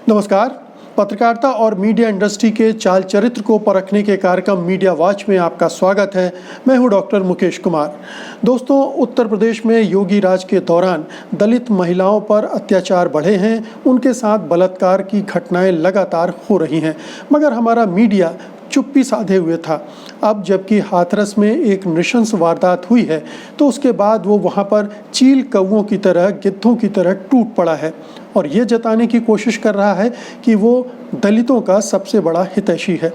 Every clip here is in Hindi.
नमस्कार। पत्रकारिता और मीडिया इंडस्ट्री के चाल चरित्र को परखने के कार्यक्रम मीडिया वॉच में आपका स्वागत है। मैं हूं डॉक्टर मुकेश कुमार। दोस्तों, उत्तर प्रदेश में योगी राज के दौरान दलित महिलाओं पर अत्याचार बढ़े हैं, उनके साथ बलात्कार की घटनाएं लगातार हो रही हैं, मगर हमारा मीडिया चुप्पी साधे हुए था। अब जबकि हाथरस में एक नृशंस वारदात हुई है तो उसके बाद वो वहाँ पर चील कौवों की तरह, गिद्धों की तरह टूट पड़ा है और ये जताने की कोशिश कर रहा है कि वो दलितों का सबसे बड़ा हितैषी है।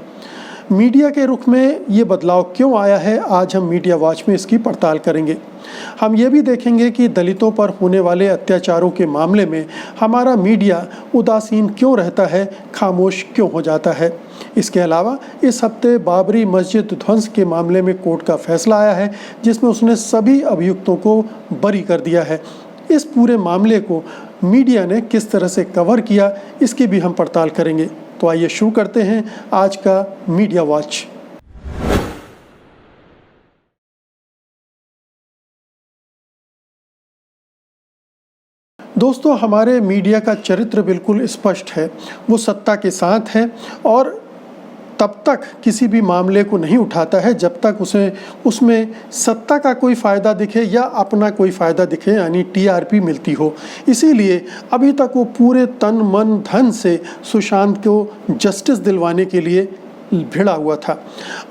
मीडिया के रुख में ये बदलाव क्यों आया है, आज हम मीडिया वॉच में इसकी पड़ताल करेंगे। हम ये भी देखेंगे कि दलितों पर होने वाले अत्याचारों के मामले में हमारा मीडिया उदासीन क्यों रहता है, खामोश क्यों हो जाता है। इसके अलावा इस हफ्ते बाबरी मस्जिद ध्वंस के मामले में कोर्ट का फैसला आया है जिसमें उसने सभी अभियुक्तों को बरी कर दिया है। इस पूरे मामले को मीडिया ने किस तरह से कवर किया, इसकी भी हम पड़ताल करेंगे। तो आइए शुरू करते हैं आज का मीडिया वॉच। दोस्तों, हमारे मीडिया का चरित्र बिल्कुल स्पष्ट है। वो सत्ता के साथ है और तब तक किसी भी मामले को नहीं उठाता है जब तक उसे उसमें सत्ता का कोई फ़ायदा दिखे या अपना कोई फ़ायदा दिखे, यानी टीआरपी मिलती हो। इसीलिए अभी तक वो पूरे तन मन धन से सुशांत को जस्टिस दिलवाने के लिए भिड़ा हुआ था।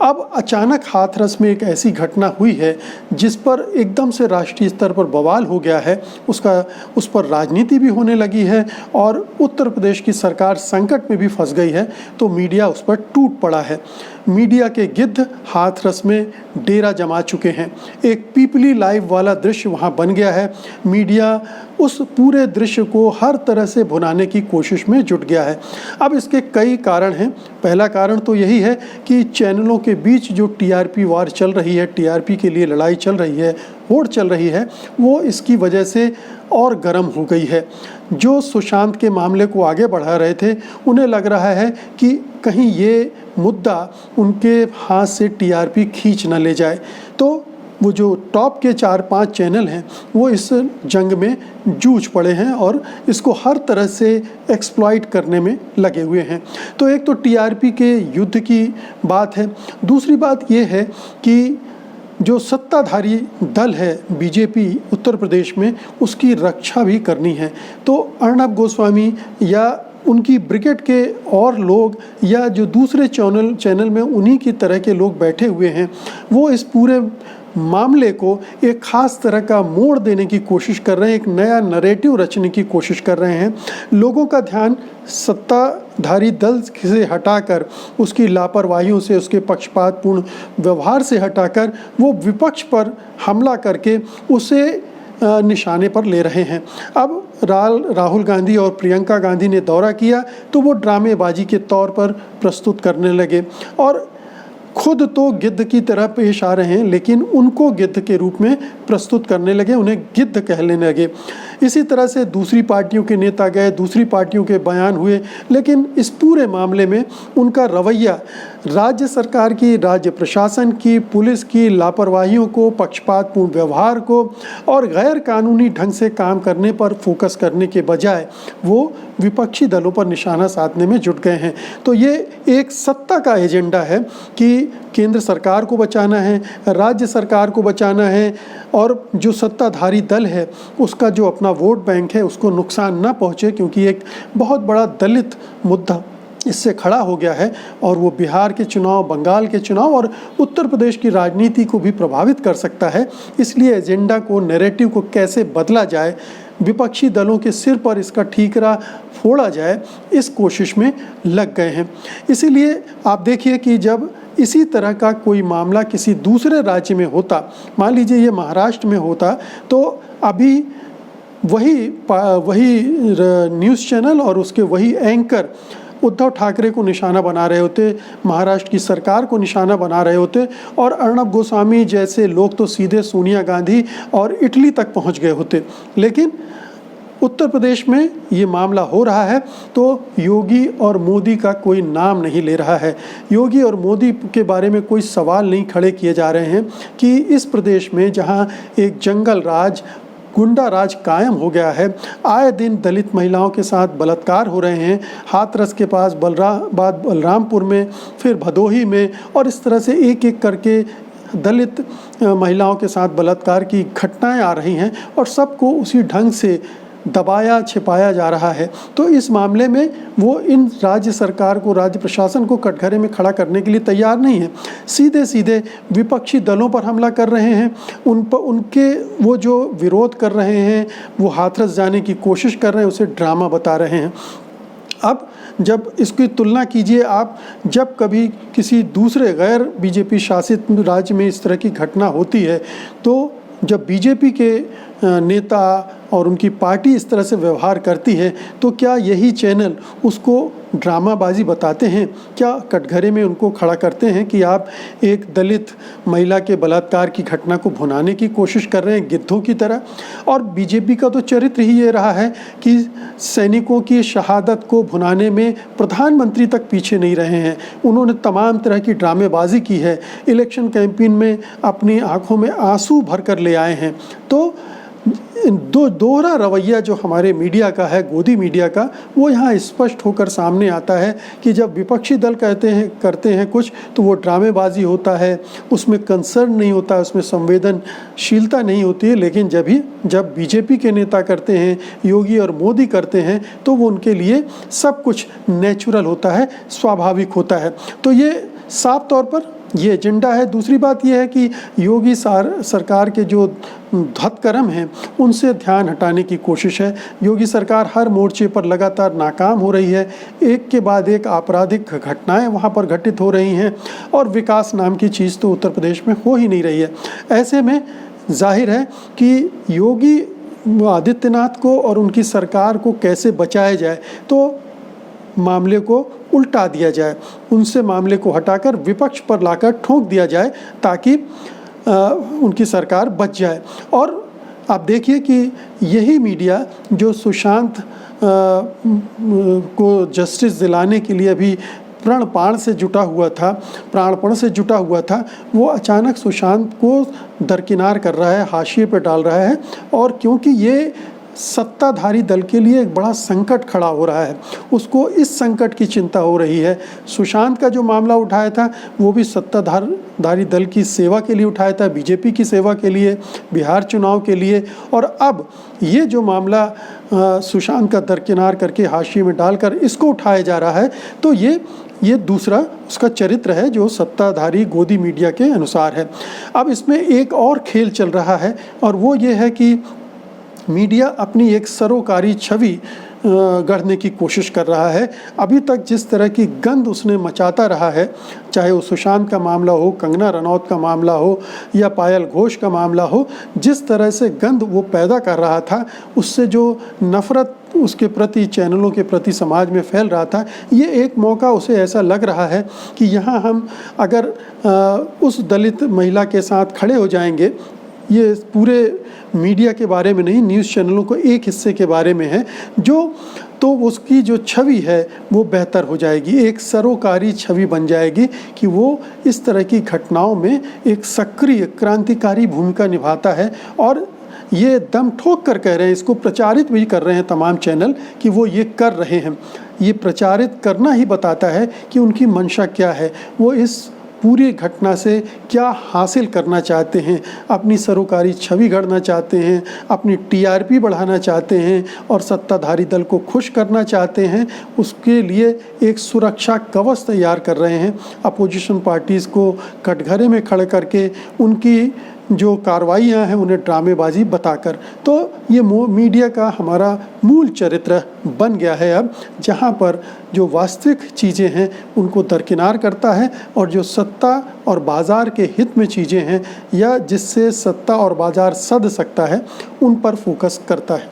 अब अचानक हाथरस में एक ऐसी घटना हुई है जिस पर एकदम से राष्ट्रीय स्तर पर बवाल हो गया है, उस पर राजनीति भी होने लगी है और उत्तर प्रदेश की सरकार संकट में भी फंस गई है, तो मीडिया उस पर टूट पड़ा है। मीडिया के गिद्ध हाथरस में डेरा जमा चुके हैं। एक पीपली लाइव वाला दृश्य वहाँ बन गया है। मीडिया उस पूरे दृश्य को हर तरह से भुनाने की कोशिश में जुट गया है। अब इसके कई कारण हैं। पहला कारण तो यही है कि चैनलों के बीच जो टीआरपी वार चल रही है, टीआरपी के लिए लड़ाई चल रही है, होड़ चल रही है, वो इसकी वजह से और गर्म हो गई है। जो सुशांत के मामले को आगे बढ़ा रहे थे, उन्हें लग रहा है कि कहीं ये मुद्दा उनके हाथ से टीआरपी खींच न ले जाए, तो वो जो टॉप के 4-5 चैनल हैं वो इस जंग में जूझ पड़े हैं और इसको हर तरह से एक्सप्लॉइट करने में लगे हुए हैं। तो एक तो टीआरपी के युद्ध की बात है। दूसरी बात ये है कि जो सत्ताधारी दल है बीजेपी उत्तर प्रदेश में, उसकी रक्षा भी करनी है। तो अर्णब गोस्वामी या उनकी ब्रिगेड के और लोग या जो दूसरे चैनल में उन्हीं की तरह के लोग बैठे हुए हैं, वो इस पूरे मामले को एक ख़ास तरह का मोड़ देने की कोशिश कर रहे हैं, एक नया नैरेटिव रचने की कोशिश कर रहे हैं। लोगों का ध्यान सत्ताधारी दल से हटाकर, उसकी लापरवाहियों से, उसके पक्षपातपूर्ण व्यवहार से हटाकर वो विपक्ष पर हमला करके उसे निशाने पर ले रहे हैं। अब राहुल गांधी और प्रियंका गांधी ने दौरा किया तो वो ड्रामेबाजी के तौर पर प्रस्तुत करने लगे और खुद तो गिद्ध की तरह पेश आ रहे हैं, लेकिन उनको गिद्ध के रूप में प्रस्तुत करने लगे, उन्हें गिद्ध कहने लगे। इसी तरह से दूसरी पार्टियों के नेता गए, दूसरी पार्टियों के बयान हुए, लेकिन इस पूरे मामले में उनका रवैया राज्य सरकार की, राज्य प्रशासन की, पुलिस की लापरवाहियों को, पक्षपातपूर्ण व्यवहार को और गैर कानूनी ढंग से काम करने पर फोकस करने के बजाय वो विपक्षी दलों पर निशाना साधने में जुट गए हैं। तो ये एक सत्ता का एजेंडा है कि केंद्र सरकार को बचाना है, राज्य सरकार को बचाना है और जो सत्ताधारी दल है उसका जो अपना वोट बैंक है उसको नुकसान ना पहुँचे, क्योंकि एक बहुत बड़ा दलित मुद्दा इससे खड़ा हो गया है और वो बिहार के चुनाव, बंगाल के चुनाव और उत्तर प्रदेश की राजनीति को भी प्रभावित कर सकता है। इसलिए एजेंडा को, नैरेटिव को कैसे बदला जाए, विपक्षी दलों के सिर पर इसका ठीकरा फोड़ा जाए, इस कोशिश में लग गए हैं। इसीलिए आप देखिए कि जब इसी तरह का कोई मामला किसी दूसरे राज्य में होता, मान लीजिए ये महाराष्ट्र में होता, तो अभी वही न्यूज़ चैनल और उसके वही एंकर उद्धव ठाकरे को निशाना बना रहे होते, महाराष्ट्र की सरकार को निशाना बना रहे होते और अर्णब गोस्वामी जैसे लोग तो सीधे सोनिया गांधी और इटली तक पहुंच गए होते। लेकिन उत्तर प्रदेश में ये मामला हो रहा है तो योगी और मोदी का कोई नाम नहीं ले रहा है। योगी और मोदी के बारे में कोई सवाल नहीं खड़े किए जा रहे हैं कि इस प्रदेश में जहां एक जंगल राज गुंडा राज कायम हो गया है। आए दिन दलित महिलाओं के साथ बलात्कार हो रहे हैं, हाथरस के पास बलरामपुर में, फिर भदोही में, और इस तरह से एक एक करके दलित महिलाओं के साथ बलात्कार की घटनाएं आ रही हैं और सबको उसी ढंग से दबाया छिपाया जा रहा है। तो इस मामले में वो इन राज्य सरकार को, राज्य प्रशासन को कटघरे में खड़ा करने के लिए तैयार नहीं है। सीधे सीधे विपक्षी दलों पर हमला कर रहे हैं, उनके वो जो विरोध कर रहे हैं, वो हाथरस जाने की कोशिश कर रहे हैं, उसे ड्रामा बता रहे हैं। अब जब इसकी तुलना कीजिए आप, जब कभी किसी दूसरे गैर बीजेपी शासित राज्य में इस तरह की घटना होती है, तो जब बीजेपी के नेता और उनकी पार्टी इस तरह से व्यवहार करती है, तो क्या यही चैनल उसको ड्रामाबाजी बताते हैं? क्या कटघरे में उनको खड़ा करते हैं कि आप एक दलित महिला के बलात्कार की घटना को भुनाने की कोशिश कर रहे हैं गिद्धों की तरह? और बीजेपी का तो चरित्र ही ये रहा है कि सैनिकों की शहादत को भुनाने में प्रधानमंत्री तक पीछे नहीं रहे हैं। उन्होंने तमाम तरह की ड्रामेबाजी की है, इलेक्शन कैंपेन में अपनी आंखों में आंसू भर कर ले आए हैं। तो दोहरा रवैया जो हमारे मीडिया का है, गोदी मीडिया का, वो यहाँ स्पष्ट होकर सामने आता है कि जब विपक्षी दल करते हैं कुछ, तो वो ड्रामेबाजी होता है, उसमें कंसर्न नहीं होता, उसमें संवेदनशीलता नहीं होती है। लेकिन जब बीजेपी के नेता करते हैं, योगी और मोदी करते हैं, तो वो उनके लिए सब कुछ नेचुरल होता है, स्वाभाविक होता है। तो ये साफ तौर पर ये एजेंडा है। दूसरी बात यह है कि योगी सरकार के जो हथकर्म हैं, उनसे ध्यान हटाने की कोशिश है। योगी सरकार हर मोर्चे पर लगातार नाकाम हो रही है, एक के बाद एक आपराधिक घटनाएं वहां पर घटित हो रही हैं और विकास नाम की चीज़ तो उत्तर प्रदेश में हो ही नहीं रही है। ऐसे में जाहिर है कि योगी आदित्यनाथ को और उनकी सरकार को कैसे बचाया जाए, तो मामले को उल्टा दिया जाए, उनसे मामले को हटाकर विपक्ष पर लाकर ठोक दिया जाए ताकि उनकी सरकार बच जाए। और आप देखिए कि यही मीडिया जो सुशांत को जस्टिस दिलाने के लिए अभी प्राणपण से जुटा हुआ था, वो अचानक सुशांत को दरकिनार कर रहा है, हाशिए पर डाल रहा है। और क्योंकि ये सत्ताधारी दल के लिए एक बड़ा संकट खड़ा हो रहा है, उसको इस संकट की चिंता हो रही है। सुशांत का जो मामला उठाया था, वो भी सत्ताधारी दल की सेवा के लिए उठाया था, बीजेपी की सेवा के लिए, बिहार चुनाव के लिए। और अब ये जो मामला सुशांत का दरकिनार करके हाशिए में डालकर इसको उठाया जा रहा है, तो ये दूसरा उसका चरित्र है जो सत्ताधारी गोदी मीडिया के अनुसार है। अब इसमें एक और खेल चल रहा है, और वो ये है कि मीडिया अपनी एक सरोकारी छवि गढ़ने की कोशिश कर रहा है। अभी तक जिस तरह की गंद उसने मचाता रहा है, चाहे वो सुशांत का मामला हो, कंगना रनौत का मामला हो या पायल घोष का मामला हो, जिस तरह से गंद वो पैदा कर रहा था, उससे जो नफ़रत उसके प्रति, चैनलों के प्रति समाज में फैल रहा था, ये एक मौका उसे ऐसा लग रहा है कि यहाँ हम अगर उस दलित महिला के साथ खड़े हो जाएंगे, ये पूरे मीडिया के बारे में नहीं, न्यूज़ चैनलों को एक हिस्से के बारे में है, तो उसकी जो छवि है वो बेहतर हो जाएगी, एक सरोकारी छवि बन जाएगी कि वो इस तरह की घटनाओं में एक सक्रिय क्रांतिकारी भूमिका निभाता है। और ये दम ठोक कर कह रहे हैं, इसको प्रचारित भी कर रहे हैं तमाम चैनल कि वो ये कर रहे हैं। ये प्रचारित करना ही बताता है कि उनकी मंशा क्या है, वो इस पूरी घटना से क्या हासिल करना चाहते हैं। अपनी सरोकारी छवि गढ़ना चाहते हैं, अपनी टीआरपी बढ़ाना चाहते हैं और सत्ताधारी दल को खुश करना चाहते हैं। उसके लिए एक सुरक्षा कवच तैयार कर रहे हैं, अपोजिशन पार्टीज़ को कटघरे में खड़े करके उनकी जो कार्रवाइयाँ हैं उन्हें ड्रामेबाजी बताकर। तो ये मीडिया का हमारा मूल चरित्र बन गया है अब, जहाँ पर जो वास्तविक चीज़ें हैं उनको दरकिनार करता है और जो सत्ता और बाज़ार के हित में चीज़ें हैं या जिससे सत्ता और बाज़ार सध सकता है, उन पर फोकस करता है।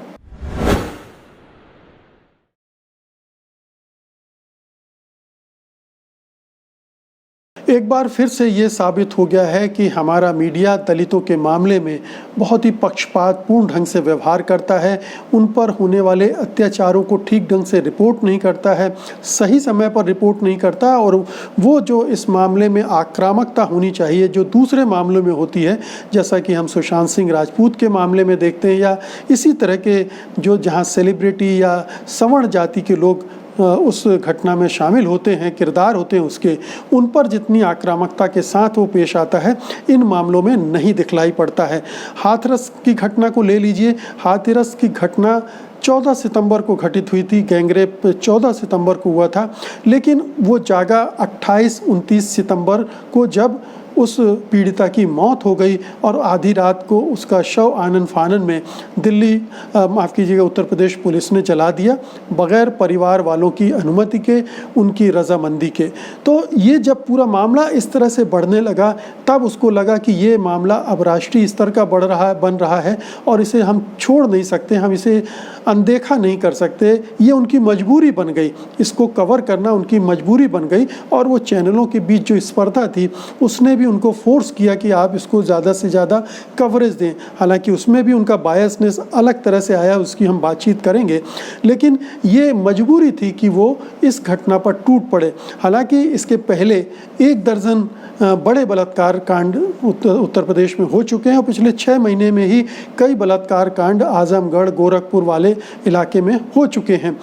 एक बार फिर से ये साबित हो गया है कि हमारा मीडिया दलितों के मामले में बहुत ही पक्षपातपूर्ण ढंग से व्यवहार करता है, उन पर होने वाले अत्याचारों को ठीक ढंग से रिपोर्ट नहीं करता है, सही समय पर रिपोर्ट नहीं करता, और वो जो इस मामले में आक्रामकता होनी चाहिए जो दूसरे मामलों में होती है, जैसा कि हम सुशांत सिंह राजपूत के मामले में देखते हैं, या इसी तरह के जो जहाँ सेलिब्रिटी या सवर्ण जाति के लोग उस घटना में शामिल होते हैं, किरदार होते हैं उसके, उन पर जितनी आक्रामकता के साथ वो पेश आता है, इन मामलों में नहीं दिखलाई पड़ता है। हाथरस की घटना को ले लीजिए। हाथरस की घटना 14 सितंबर को घटित हुई थी, गैंगरेप 14 सितंबर को हुआ था, लेकिन वो जागा 28-29 सितंबर को, जब उस पीड़िता की मौत हो गई और आधी रात को उसका शव आनन फानन में दिल्ली माफ़ कीजिएगा उत्तर प्रदेश पुलिस ने जला दिया, बग़ैर परिवार वालों की अनुमति के, उनकी रजामंदी के। तो ये जब पूरा मामला इस तरह से बढ़ने लगा, तब उसको लगा कि ये मामला अब राष्ट्रीय स्तर का बन रहा है और इसे हम छोड़ नहीं सकते, हम इसे अनदेखा नहीं कर सकते। ये उनकी मजबूरी बन गई, इसको कवर करना उनकी मजबूरी बन गई, और वो चैनलों के बीच जो स्पर्धा थी उसने भी उनको फोर्स किया कि आप इसको ज़्यादा से ज़्यादा कवरेज दें। हालांकि उसमें भी उनका बायसनेस अलग तरह से आया, उसकी हम बातचीत करेंगे, लेकिन ये मजबूरी थी कि वो इस घटना पर टूट पड़े। हालांकि इसके पहले 1 दर्जन बड़े बलात्कार कांड उत्तर प्रदेश में हो चुके हैं, और पिछले 6 महीने में ही कई बलात्कार कांड आजमगढ़, गोरखपुर वाले इलाके में हो चुके हैं।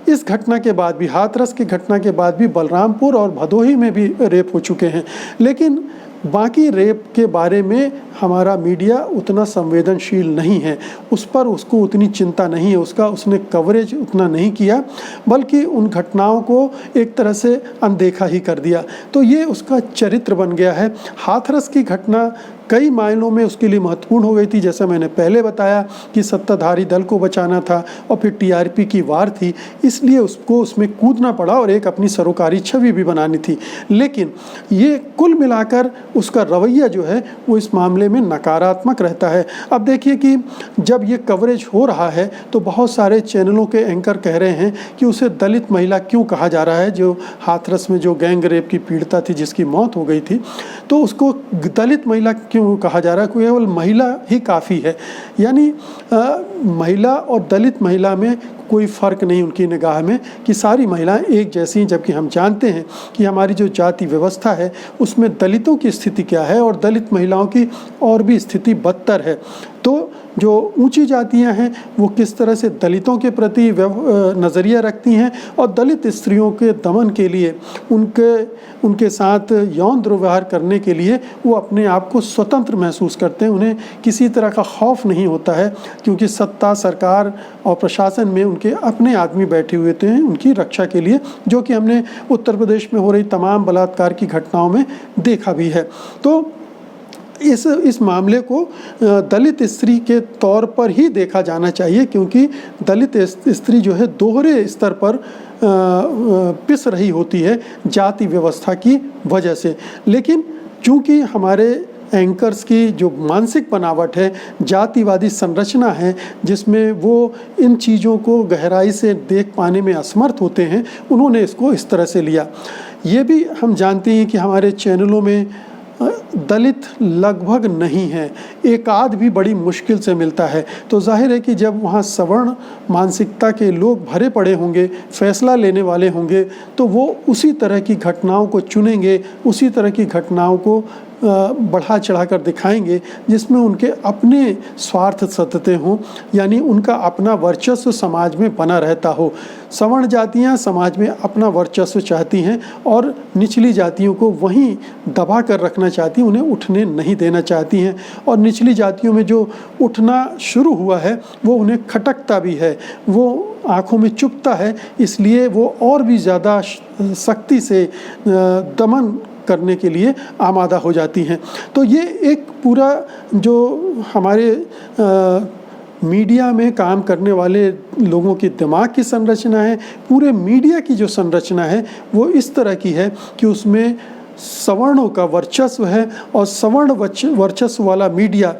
इस घटना के बाद भी, हाथरस की घटना के बाद भी बलरामपुर और भदोही में भी रेप हो चुके हैं, लेकिन बाकी रेप के बारे में हमारा मीडिया उतना संवेदनशील नहीं है, उस पर उसको उतनी चिंता नहीं है, उसने कवरेज उतना नहीं किया, बल्कि उन घटनाओं को एक तरह से अनदेखा ही कर दिया। तो ये उसका चरित्र बन गया है। हाथरस की घटना कई मायनों में उसके लिए महत्वपूर्ण हो गई थी, जैसा मैंने पहले बताया कि सत्ताधारी दल को बचाना था और फिर टीआरपी की वार थी, इसलिए उसको उसमें कूदना पड़ा और एक अपनी सरोकारी छवि भी बनानी थी। लेकिन ये कुल मिलाकर उसका रवैया जो है वो इस मामले में नकारात्मक रहता है। अब देखिए कि जब ये कवरेज हो रहा है तो बहुत सारे चैनलों के एंकर कह रहे हैं कि उसे दलित महिला क्यों कहा जा रहा है, जो हाथरस में जो गैंग रेप की पीड़िता थी जिसकी मौत हो गई थी, तो उसको दलित महिला क्यों कहा जा रहा है? केवल महिला ही काफ़ी है, यानी महिला और दलित महिला में कोई फ़र्क नहीं उनकी निगाह में, कि सारी महिलाएं एक जैसी हैं, जबकि हम जानते हैं कि हमारी जो जाति व्यवस्था है उसमें दलितों की स्थिति क्या है और दलित महिलाओं की और भी स्थिति बदतर है। तो जो ऊंची जातियां हैं वो किस तरह से दलितों के प्रति नज़रिया रखती हैं, और दलित स्त्रियों के दमन के लिए, उनके साथ यौन दुर्व्यवहार करने के लिए वो अपने आप को स्वतंत्र महसूस करते हैं, उन्हें किसी तरह का खौफ नहीं होता है, क्योंकि सत्ता, सरकार और प्रशासन में उनके अपने आदमी बैठे हुए थे उनकी रक्षा के लिए, जो कि हमने उत्तर प्रदेश में हो रही तमाम बलात्कार की घटनाओं में देखा भी है। तो इस मामले को दलित स्त्री के तौर पर ही देखा जाना चाहिए, क्योंकि दलित स्त्री जो है दोहरे स्तर पर पिस रही होती है जाति व्यवस्था की वजह से। लेकिन चूंकि हमारे एंकर्स की जो मानसिक बनावट है, जातिवादी संरचना है, जिसमें वो इन चीज़ों को गहराई से देख पाने में असमर्थ होते हैं, उन्होंने इसको इस तरह से लिया। ये भी हम जानते हैं कि हमारे चैनलों में दलित लगभग नहीं है, एक आध भी बड़ी मुश्किल से मिलता है। तो जाहिर है कि जब वहाँ सवर्ण मानसिकता के लोग भरे पड़े होंगे, फैसला लेने वाले होंगे, तो वो उसी तरह की घटनाओं को चुनेंगे, उसी तरह की घटनाओं को बढ़ा चढ़ा कर दिखाएंगे जिसमें उनके अपने स्वार्थ सतते हों, यानी उनका अपना वर्चस्व समाज में बना रहता हो। सवर्ण जातियां समाज में अपना वर्चस्व चाहती हैं और निचली जातियों को वहीं दबा कर रखना चाहती हैं, उन्हें उठने नहीं देना चाहती हैं। और निचली जातियों में जो उठना शुरू हुआ है वो उन्हें खटकता भी है, वो आँखों में चुभता है, इसलिए वो और भी ज़्यादा सख्ती से दमन करने के लिए आमादा हो जाती हैं। तो ये एक पूरा जो हमारे मीडिया में काम करने वाले लोगों की दिमाग की संरचना है, पूरे मीडिया की जो संरचना है वो इस तरह की है कि उसमें सवर्णों का वर्चस्व है और सवर्ण वर्चस्व वाला मीडिया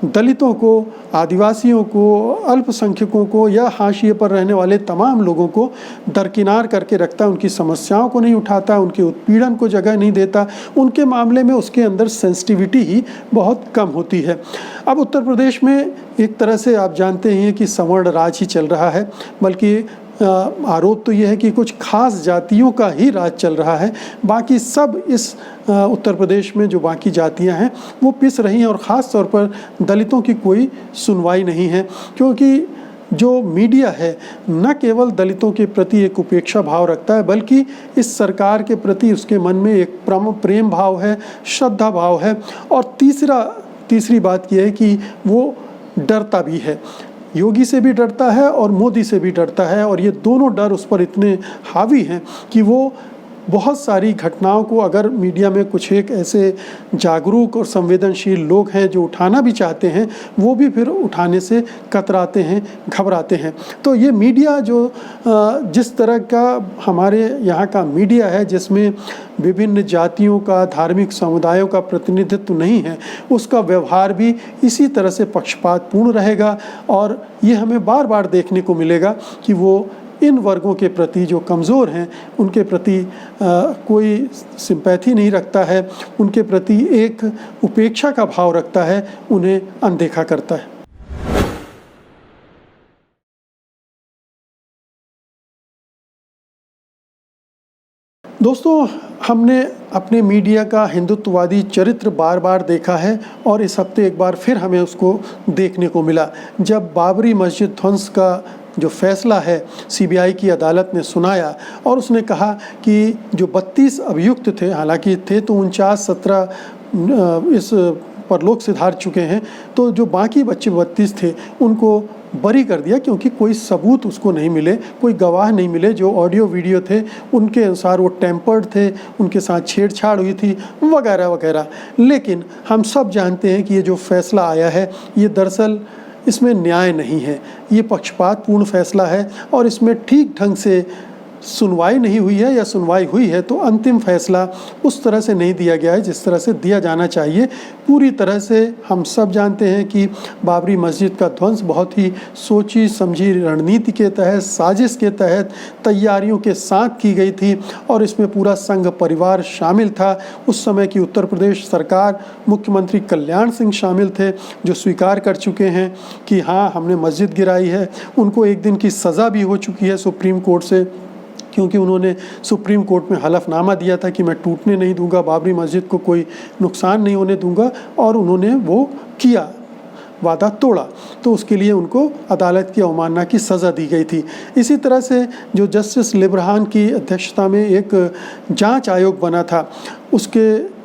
दलितों को, आदिवासियों को, अल्पसंख्यकों को या हाशिए पर रहने वाले तमाम लोगों को दरकिनार करके रखता है, उनकी समस्याओं को नहीं उठाता, उनके उत्पीड़न को जगह नहीं देता, उनके मामले में उसके अंदर सेंसिटिविटी ही बहुत कम होती है। अब उत्तर प्रदेश में एक तरह से आप जानते हैं कि सवर्ण राज ही चल रहा है, बल्कि आरोप तो यह है कि कुछ खास जातियों का ही राज चल रहा है, बाकी सब इस उत्तर प्रदेश में जो बाकी जातियां हैं वो पिस रही हैं और ख़ास तौर पर दलितों की कोई सुनवाई नहीं है, क्योंकि जो मीडिया है न केवल दलितों के प्रति एक उपेक्षा भाव रखता है, बल्कि इस सरकार के प्रति उसके मन में एक प्रेम भाव है, श्रद्धा भाव है, और तीसरी बात यह है कि वो डरता भी है, योगी से भी डरता है और मोदी से भी डरता है, और ये दोनों डर उस पर इतने हावी हैं कि वो बहुत सारी घटनाओं को, अगर मीडिया में कुछ एक ऐसे जागरूक और संवेदनशील लोग हैं जो उठाना भी चाहते हैं, वो भी फिर उठाने से कतराते हैं, घबराते हैं। तो ये मीडिया जो जिस तरह का हमारे यहाँ का मीडिया है, जिसमें विभिन्न जातियों का, धार्मिक समुदायों का प्रतिनिधित्व नहीं है, उसका व्यवहार भी इसी तरह से पक्षपातपूर्ण रहेगा, और ये हमें बार बार देखने को मिलेगा कि वो इन वर्गों के प्रति जो कमज़ोर हैं उनके प्रति कोई सिंपैथी नहीं रखता है, उनके प्रति एक उपेक्षा का भाव रखता है, उन्हें अनदेखा करता है। दोस्तों, हमने अपने मीडिया का हिंदुत्ववादी चरित्र बार बार देखा है, और इस हफ्ते एक बार फिर हमें उसको देखने को मिला जब बाबरी मस्जिद ध्वंस का जो फैसला है सीबीआई की अदालत ने सुनाया, और उसने कहा कि जो 32 अभियुक्त थे, हालांकि थे तो 49-17 इस परलोक सिधार चुके हैं, तो जो बाकी बच्चे 32 थे उनको बरी कर दिया, क्योंकि कोई सबूत उसको नहीं मिले, कोई गवाह नहीं मिले। जो ऑडियो वीडियो थे उनके अनुसार वो टेम्पर्ड थे, उनके साथ छेड़छाड़ हुई थी वगैरह वगैरह। लेकिन हम सब जानते हैं कि ये जो फैसला आया है ये दरअसल इसमें न्याय नहीं है, ये पक्षपातपूर्ण फैसला है, और इसमें ठीक ढंग से सुनवाई नहीं हुई है, या सुनवाई हुई है तो अंतिम फैसला उस तरह से नहीं दिया गया है जिस तरह से दिया जाना चाहिए। पूरी तरह से हम सब जानते हैं कि बाबरी मस्जिद का ध्वंस बहुत ही सोची समझी रणनीति के तहत, साजिश के तहत, तैयारियों के साथ की गई थी, और इसमें पूरा संघ परिवार शामिल था। उस समय की उत्तर प्रदेश सरकार, मुख्यमंत्री कल्याण सिंह शामिल थे, जो स्वीकार कर चुके हैं कि हाँ हमने मस्जिद गिराई है। उनको एक दिन की सज़ा भी हो चुकी है सुप्रीम कोर्ट से, क्योंकि उन्होंने सुप्रीम कोर्ट में हलफनामा दिया था कि मैं टूटने नहीं दूंगा, बाबरी मस्जिद को कोई नुकसान नहीं होने दूंगा, और उन्होंने वो किया, वादा तोड़ा, तो उसके लिए उनको अदालत की अवमानना की सज़ा दी गई थी। इसी तरह से जो जस्टिस लिब्रहान की अध्यक्षता में एक जांच आयोग बना था,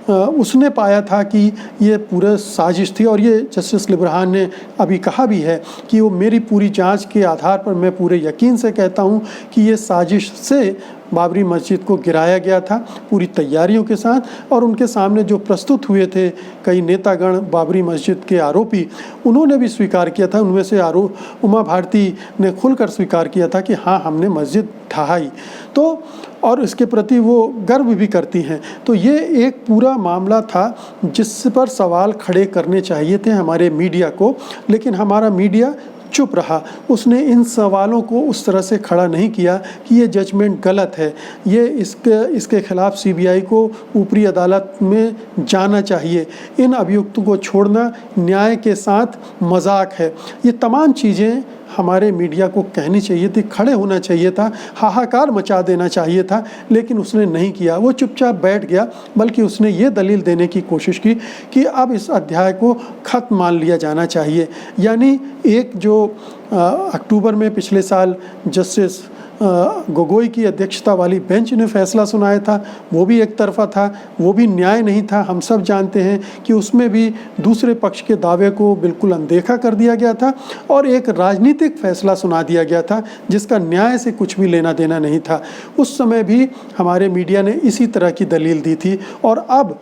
उसने पाया था कि ये पूरा साजिश थी, और ये जस्टिस लिब्रहान ने अभी कहा भी है कि वो मेरी पूरी जांच के आधार पर मैं पूरे यकीन से कहता हूँ कि ये साजिश से बाबरी मस्जिद को गिराया गया था, पूरी तैयारियों के साथ। और उनके सामने जो प्रस्तुत हुए थे कई नेतागण, बाबरी मस्जिद के आरोपी, उन्होंने भी स्वीकार किया था। उनमें से उमा भारती ने खुलकर स्वीकार किया था कि हाँ हमने मस्जिद ढहाई, तो और इसके प्रति वो गर्व भी करती हैं। तो ये एक पूरा मामला था जिस पर सवाल खड़े करने चाहिए थे हमारे मीडिया को, लेकिन हमारा मीडिया चुप रहा। उसने इन सवालों को उस तरह से खड़ा नहीं किया कि ये जजमेंट गलत है, ये इसके खिलाफ सीबीआई को ऊपरी अदालत में जाना चाहिए, इन अभियुक्तों को छोड़ना न्याय के साथ मजाक है। ये तमाम चीज़ें हमारे मीडिया को कहनी चाहिए थी, खड़े होना चाहिए था, हाहाकार मचा देना चाहिए था, लेकिन उसने नहीं किया। वो चुपचाप बैठ गया, बल्कि उसने ये दलील देने की कोशिश की कि अब इस अध्याय को ख़त्म मान लिया जाना चाहिए। यानी एक जो अक्टूबर में पिछले साल जस्टिस गोगोई की अध्यक्षता वाली बेंच ने फैसला सुनाया था, वो भी एक तरफा था, वो भी न्याय नहीं था। हम सब जानते हैं कि उसमें भी दूसरे पक्ष के दावे को बिल्कुल अनदेखा कर दिया गया था, और एक राजनीतिक फैसला सुना दिया गया था जिसका न्याय से कुछ भी लेना देना नहीं था। उस समय भी हमारे मीडिया ने इसी तरह की दलील दी थी, और अब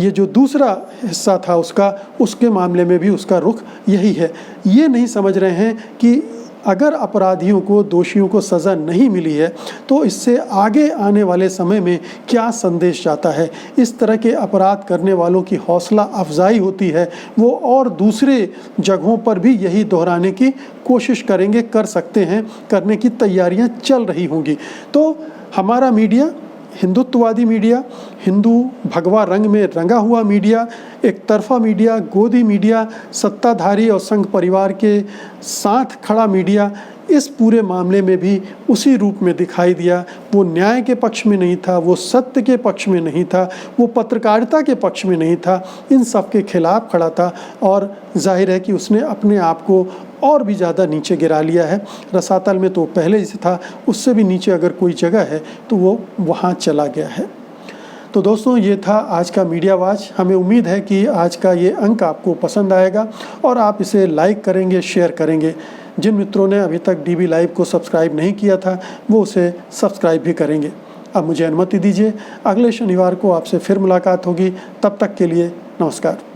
ये जो दूसरा हिस्सा था उसके मामले में भी उसका रुख यही है। ये नहीं समझ रहे हैं कि अगर अपराधियों को, दोषियों को सज़ा नहीं मिली है तो इससे आगे आने वाले समय में क्या संदेश जाता है। इस तरह के अपराध करने वालों की हौसला अफजाई होती है, वो और दूसरे जगहों पर भी यही दोहराने की कोशिश करेंगे, कर सकते हैं, करने की तैयारियां चल रही होंगी। तो हमारा मीडिया, हिंदुत्ववादी मीडिया, हिंदू भगवा रंग में रंगा हुआ मीडिया, एक तरफा मीडिया, गोदी मीडिया, सत्ताधारी और संघ परिवार के साथ खड़ा मीडिया, इस पूरे मामले में भी उसी रूप में दिखाई दिया। वो न्याय के पक्ष में नहीं था, वो सत्य के पक्ष में नहीं था, वो पत्रकारिता के पक्ष में नहीं था, इन सब के खिलाफ खड़ा था और जाहिर है कि उसने अपने आप को और भी ज़्यादा नीचे गिरा लिया है। रसातल में तो पहले से था, उससे भी नीचे अगर कोई जगह है तो वो वहाँ चला गया है। तो दोस्तों, ये था आज का मीडिया वॉच। हमें उम्मीद है कि आज का ये अंक आपको पसंद आएगा और आप इसे लाइक करेंगे, शेयर करेंगे। जिन मित्रों ने अभी तक DB लाइव को सब्सक्राइब नहीं किया था वो उसे सब्सक्राइब भी करेंगे। अब मुझे अनुमति दीजिए, अगले शनिवार को आपसे फिर मुलाकात होगी। तब तक के लिए नमस्कार।